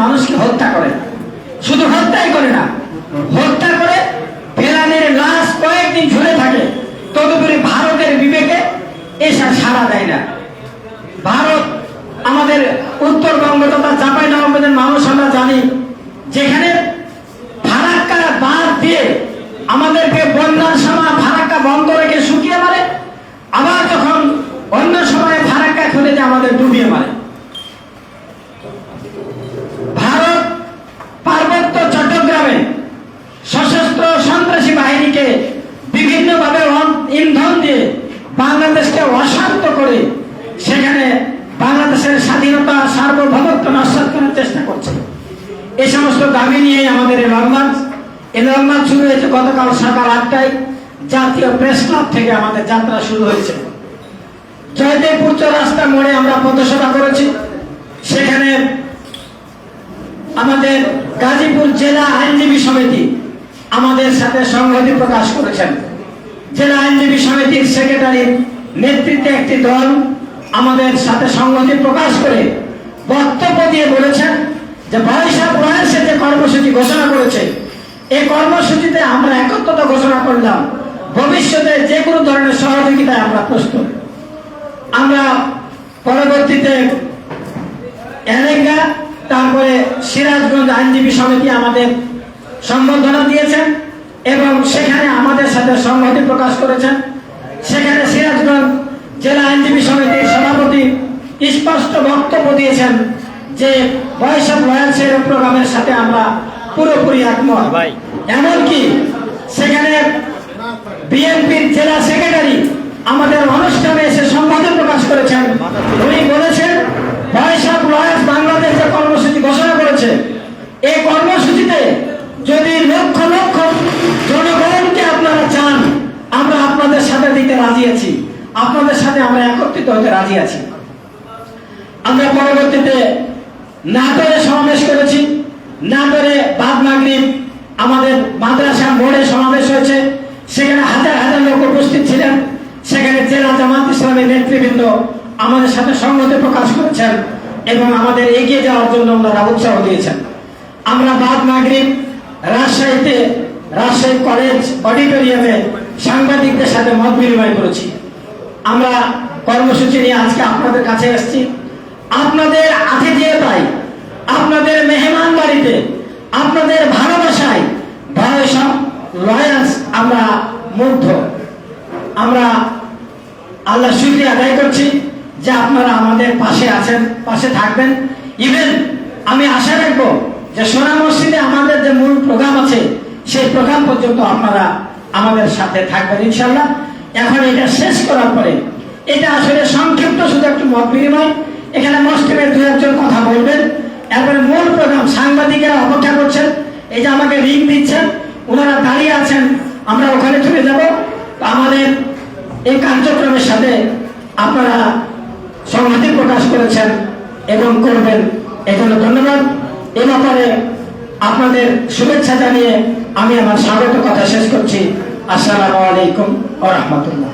মানুষকে হত্যা করে, শুধু হত্যাই করে না, হত্যা করে ফেলানের লাশ কয়েকদিন ঝুলে থাকে, তদুপরি ভারতের বিবেকে এসব সাড়া দেয় না। ভারত আমাদের উত্তরবঙ্গ তথা চাঁপাইনবাবগঞ্জের মানুষ আমরা জানি, যেখানে ফারাক্কা বাঁধ দিয়ে আমাদেরকে বন্যার সময় ফারাক্কা বন্ধ রেখে শুকিয়ে মারে, আবার যখন অন্য সময় ফারাক্কা খুলে দিয়ে আমাদের ডুবিয়ে মারে। ভারত পার্বত্য চট্টগ্রামে সশস্ত্র সন্ত্রাসী বাহিনীকে বিভিন্নভাবে ইন্ধন দিয়ে বাংলাদেশকে অশান্ত করে সেখানে বাংলাদেশের স্বাধীনতা সার্বভৌমত্ব নস্যাৎ করার চেষ্টা করছে। এই সমস্ত দাবি নিয়ে আমাদের এই লং মার্চ শুরু হয়েছে গতকাল সকাল 8টায় জাতীয় প্রেস ক্লাব থেকে আমাদের যাত্রা শুরু হয়েছে। জয়দেবপুর চৌরাস্তা মোড়ে আমরা পথসভা করেছি। সেখানে আমাদের গাজীপুর জেলা আইনজীবী সমিতি আমাদের সাথে সংহতি প্রকাশ করেছেন। জেলা আইনজীবী সমিতির সেক্রেটারির নেতৃত্বে একটি দল আমাদের সাথে সংহতি প্রকাশ করে বক্তব্য দিয়ে বলেছেন যে বৈশাখ প্রয়াসে যে কর্মসূচি ঘোষণা করেছে, এই কর্মসূচিতে আমরা একত্রতা ঘোষণা করলাম, ভবিষ্যতে যে কোনো ধরনের সহযোগিতায় আমরা প্রস্তুত। আমরা পরবর্তীতে এলেঙ্গা, তারপরে সিরাজগঞ্জ আইনজীবী সমিতি আমাদের সম্বর্ধনা দিয়েছেন এবং সেখানে আমাদের সাথে সংহতি প্রকাশ করেছেন। সেখানে সিরাজগঞ্জ জেলা আইনজীবী সমিতির সভাপতি স্পষ্ট বক্তব্য দিয়েছেন যে বৈশাখ রয়্যালসের প্রোগ্রামের সাথে আমরা পুরোপুরি একমত। এমনকি সেখানে বিএনপির জেলা সেক্রেটারি আমাদের অনুষ্ঠানে এসে সংহতি প্রকাশ করেছেন। উনি বলেছেন বৈশাখ রয়্যালস বাংলাদেশ যে কর্মসূচি ঘোষণা করেছে, এই কর্মসূচিতে যদি লক্ষ লক্ষ জনগণকে আপনারা চান, আমরা আপনাদের সাথে দিতে রাজি আছি, আপনাদের সাথে আমরা একত্রিত হতে রাজি আছি। আমরা পরবর্তীতে নাটোরে সমাবেশ করেছি। নাটোরে বাদ মাগরিব আমাদের মাদ্রাসা মোড়ে সমাবেশ হয়েছে, সেখানে হাজার হাজার লোক উপস্থিত ছিলেন। সেখানে জেলা জামাত ইসলামের নেতৃবৃন্দ আমাদের সাথে সংহতি প্রকাশ করেছেন এবং আমাদের এগিয়ে যাওয়ার জন্য ওনারা উৎসাহ দিয়েছেন। আমরা বাদ মাগরিব রাজশাহীতে রাজশাহী কলেজ অডিটোরিয়ামে সাংবাদিকদের সাথে মত বিনিময় করেছি। আমরা কর্মসূচি নিয়ে আজকে আপনাদের কাছে এসেছি। আপনাদের আতিথেয়তায়, আপনাদের মেহমান বাড়িতে, আপনাদের ভালোবাসায় বৈশাখ রয়্যালস আমরা মুগ্ধ। আমরা আল্লাহ শুকরিয়া আদায় করছি যে আপনারা আমাদের পাশে আছেন, পাশে থাকবেন। ইভেন আমি আশা রাখবো যে সোনা মসজিদে আমাদের যে মূল প্রোগ্রাম আছে, সেই প্রোগ্রাম পর্যন্ত আপনারা আমাদের সাথে থাকবেন ইনশাল্লাহ। এখন এটা শেষ করার পরে, এটা আসলে সংক্ষিপ্ত শুধু একটু মত বিনিময়, এখানে মুসলিমের দু একজন কথা বলবেন, এরপরে মূল প্রোগ্রাম সাংবাদিকেরা অপেক্ষা করছেন, এই যে আমাকে রিং দিচ্ছেন, ওনারা দাঁড়িয়ে আছেন, আমরা ওখানে চলে যাব। আমাদের এই কার্যক্রমের সাথে আপনারা সংহতি প্রকাশ করেছেন এবং করবেন, এজন্য ধন্যবাদ। এ ব্যাপারে আপনাদের শুভেচ্ছা জানিয়ে আমি আমার স্বাগত কথা শেষ করছি। আসসালামু আলাইকুম ওয়া রাহমাতুল্লাহ।